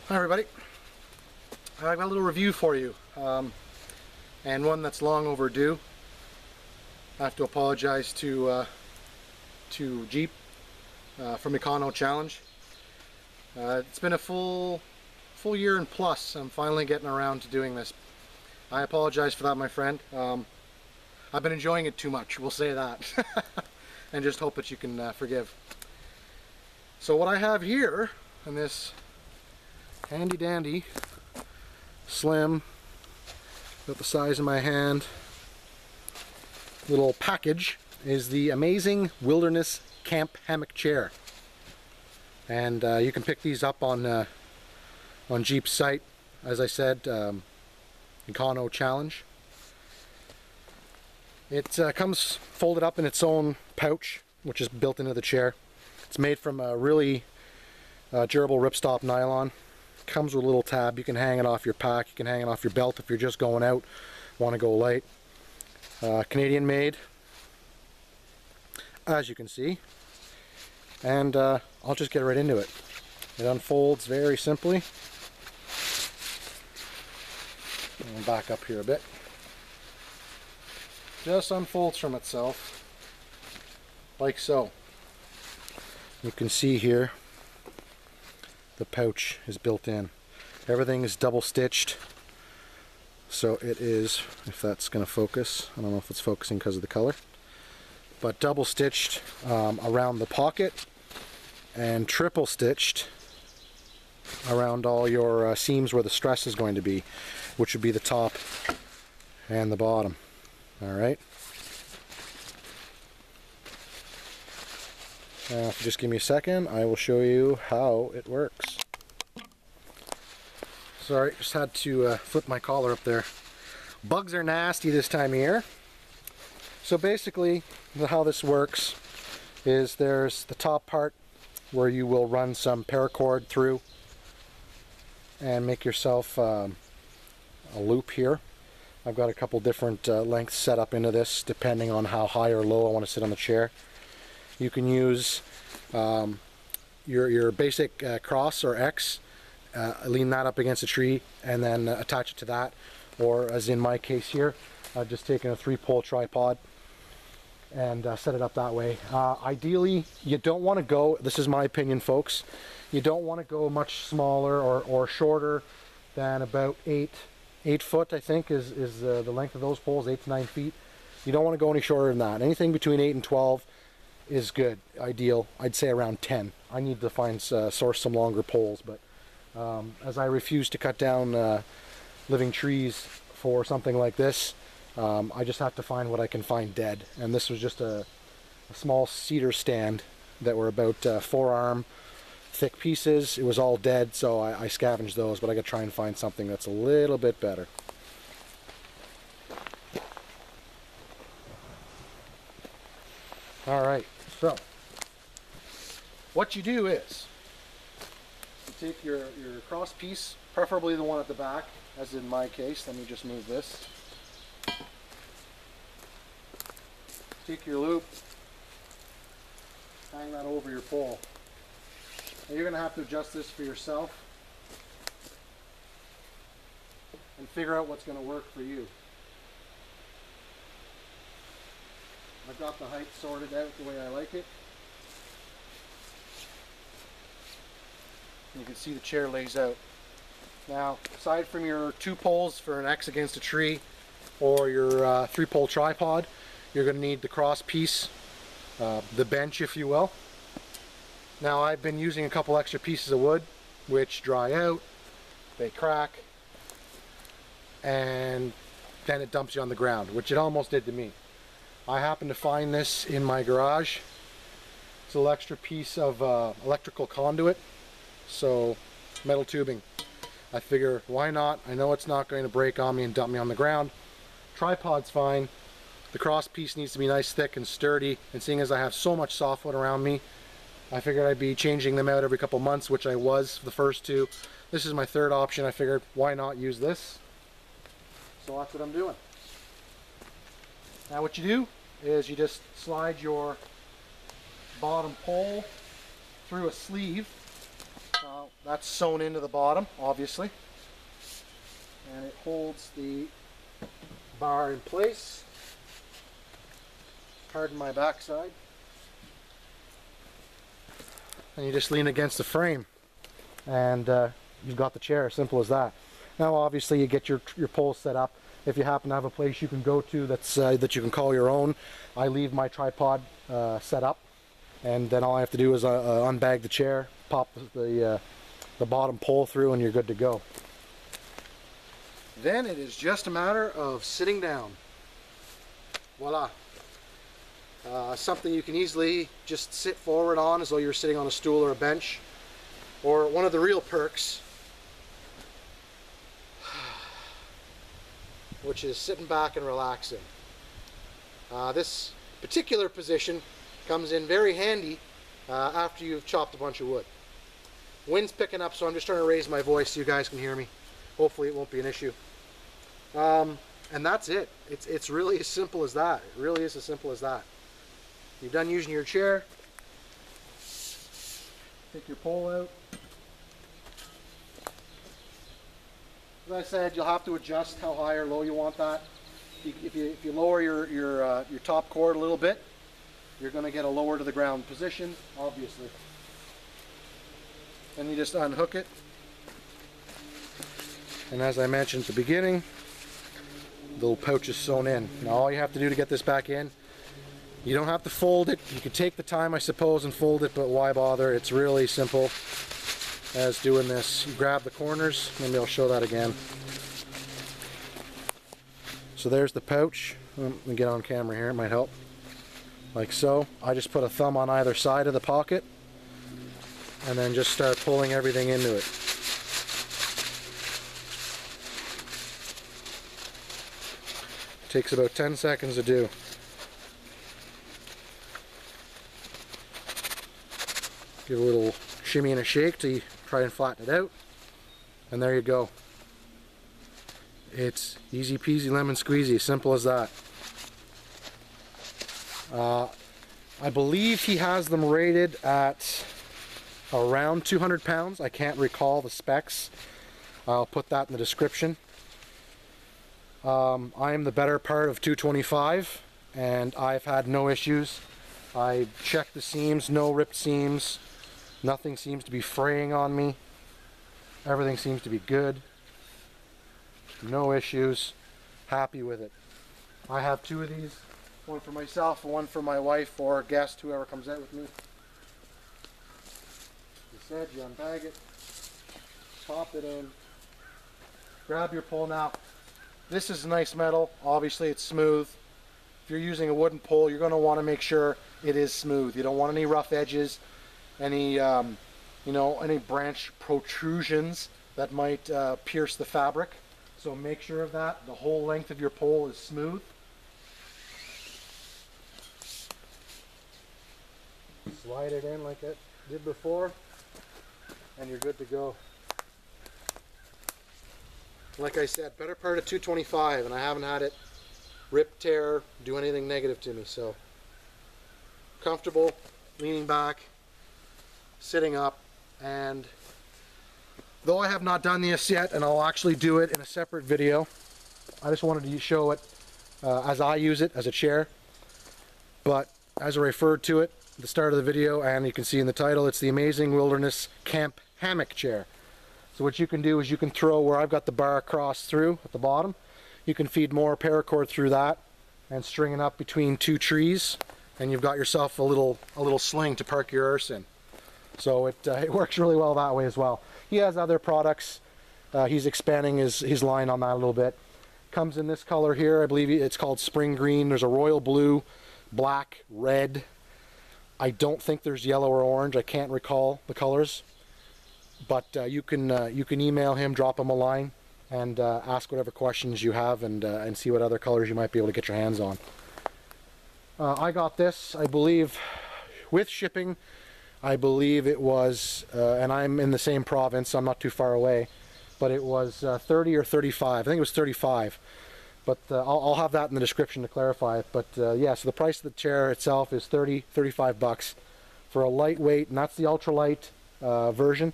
Hi everybody, I've got a little review for you, and one that's long overdue. I have to apologize to Jeep from AWCHC. It's been a full year and plus. I'm finally getting around to doing this. I apologize for that, my friend. I've been enjoying it too much, we'll say that. And just hope that you can forgive. So what I have here in this handy dandy, slim, about the size of my hand, little package is the amazing Wilderness Camp Hammock chair. And you can pick these up on Jeep's site, as I said, AWCHC. It comes folded up in its own pouch, which is built into the chair. It's made from a really durable ripstop nylon. Comes with a little tab. You can hang it off your pack, you can hang it off your belt if you're just going out, want to go light. Canadian made, as you can see. And I'll just get right into it. It unfolds very simply. I'll back up here a bit. Just unfolds from itself, like so. You can see here the pouch is built in. Everything is double stitched, so it is, if that's going to focus, I don't know if it's focusing because of the color, but double stitched around the pocket and triple stitched around all your seams where the stress is going to be, which would be the top and the bottom. Alright, now if you just give me a second, I will show you how it works. Sorry, just had to flip my collar up there. Bugs are nasty this time of year. So basically how this works is there's the top part where you will run some paracord through and make yourself a loop here. I've got a couple different lengths set up into this depending on how high or low I want to sit on the chair. You can use your basic cross or X, lean that up against a tree and then attach it to that, or as in my case here, I've just taken a 3-pole tripod and set it up that way. Ideally, you don't want to go, this is my opinion folks, you don't want to go much smaller or shorter than about 8 foot, I think is the length of those poles, 8 to 9 feet. You don't want to go any shorter than that. Anything between 8 and 12 is good, ideal. I'd say around 10. I need to source some longer poles, but as I refuse to cut down living trees for something like this, I just have to find what I can find dead. And this was just a small cedar stand that were about forearm thick pieces. It was all dead, so I scavenged those, but I got to try and find something that's a little bit better. Alright, so what you do is you take your cross piece, preferably the one at the back, as in my case. Let me just move this. Take your loop, hang that over your pole. Now you're going to have to adjust this for yourself and figure out what's going to work for you. I've got the height sorted out the way I like it. And you can see the chair lays out. Now, aside from your 2 poles for an X against a tree or your 3-pole tripod, you're going to need the cross piece, the bench if you will. Now I've been using a couple extra pieces of wood which dry out, they crack, and then it dumps you on the ground, which it almost did to me. I happened to find this in my garage. It's a little extra piece of electrical conduit, so metal tubing. I figure, why not? I know it's not going to break on me and dump me on the ground. Tripod's fine. The cross piece needs to be nice, thick, and sturdy, and seeing as I have so much softwood around me, I figured I'd be changing them out every couple months, which I was for the first 2. This is my 3rd option. I figured, why not use this? So that's what I'm doing. Now what you do is you just slide your bottom pole through a sleeve That's sewn into the bottom, obviously, and it holds the bar in place. Pardon my backside. And you just lean against the frame, and you've got the chair. Simple as that. Now, obviously, you get your pole set up. If you happen to have a place you can go to that's that you can call your own, I leave my tripod set up, and then all I have to do is unbag the chair, pop the bottom pole through, and you're good to go. Then it is just a matter of sitting down. Voila. Something you can easily just sit forward on as though you're sitting on a stool or a bench. Or one of the real perks, which is sitting back and relaxing. This particular position comes in very handy after you've chopped a bunch of wood. Wind's picking up, so I'm just trying to raise my voice so you guys can hear me. Hopefully it won't be an issue. And that's it. It's really as simple as that. It really is as simple as that. You're done using your chair. Take your pole out. As I said, you'll have to adjust how high or low you want that. If you lower your top cord a little bit, you're going to get a lower to the ground position, obviously. Then you just unhook it. And as I mentioned at the beginning, the little pouch is sewn in. Now all you have to do to get this back in, you don't have to fold it. You could take the time, I suppose, and fold it, but why bother? It's really simple as doing this. You grab the corners, maybe I'll show that again. So there's the pouch. Let me get on camera here, it might help. Like so. I just put a thumb on either side of the pocket and then just start pulling everything into it. Takes about 10 seconds to do. Give a little shimmy and a shake to try and flatten it out. And there you go. It's easy peasy lemon squeezy, simple as that. I believe he has them rated at around 200 pounds. I can't recall the specs. I'll put that in the description. I am the better part of 225 and I've had no issues. I checked the seams, no ripped seams. Nothing seems to be fraying on me. Everything seems to be good. No issues. Happy with it. I have two of these. One for myself and one for my wife or guest, whoever comes out with me. You said you unbag it. Pop it in. Grab your pole now. This is nice metal. Obviously it's smooth. If you're using a wooden pole, you're going to want to make sure it is smooth. You don't want any rough edges, any you know, any branch protrusions that might pierce the fabric. So make sure of that. The whole length of your pole is smooth. Slide it in like I did before, and you're good to go. Like I said, better part of 225, and I haven't had it rip, tear, do anything negative to me. So comfortable, leaning back, sitting up, and though I have not done this yet, and I'll actually do it in a separate video, I just wanted to show it as I use it as a chair. But as I referred to it at the start of the video, and you can see in the title, it's the Amazing Wilderness Camp Hammock Chair. So what you can do is you can throw where I've got the bar across through at the bottom. You can feed more paracord through that and string it up between two trees, and you've got yourself a little sling to park your arse in. So it works really well that way as well. He has other products. He's expanding his line on that a little bit. Comes in this color here. I believe it's called spring green. There's a royal blue, black, red. I don't think there's yellow or orange. I can't recall the colors. But you can email him, drop him a line, and ask whatever questions you have, and see what other colors you might be able to get your hands on. I got this, I believe, with shipping. I believe it was, and I'm in the same province, so I'm not too far away, but it was 30 or 35. I think it was 35. But I'll have that in the description to clarify it. But yeah, so the price of the chair itself is 35 bucks for a lightweight, and that's the ultralight version.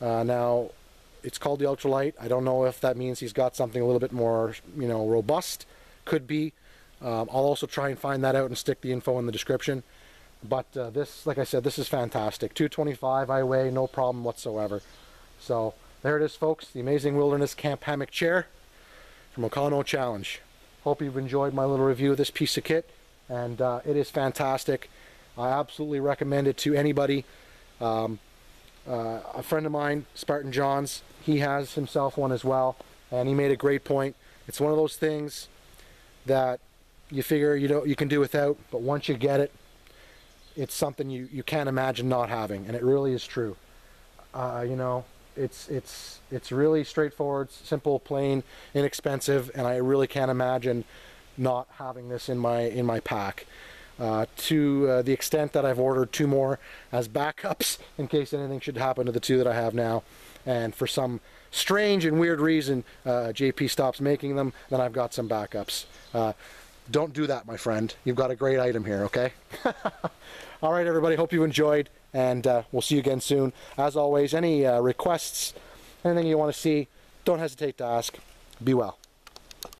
Now, it's called the ultralight. I don't know if that means he's got something a little bit more, you know, robust. Could be. I'll also try and find that out and stick the info in the description. But this, like I said, this is fantastic. 225 I weigh, no problem whatsoever. So there it is, folks. The Amazing Wilderness Camp Hammock Chair from Oconto Challenge. Hope you've enjoyed my little review of this piece of kit. And it is fantastic. I absolutely recommend it to anybody. A friend of mine, Spartan Johns, he has himself one as well. And he made a great point. It's one of those things that you figure you can do without, but once you get it, it's something you can't imagine not having, and it really is true. You know, it's really straightforward, simple, plain, inexpensive, and I really can't imagine not having this in my pack. To the extent that I've ordered 2 more as backups in case anything should happen to the 2 that I have now, and for some strange and weird reason JP stops making them, then I've got some backups. Don't do that, my friend. You've got a great item here, okay? All right, everybody, hope you enjoyed, and we'll see you again soon. As always, any requests, anything you want to see, don't hesitate to ask. Be well.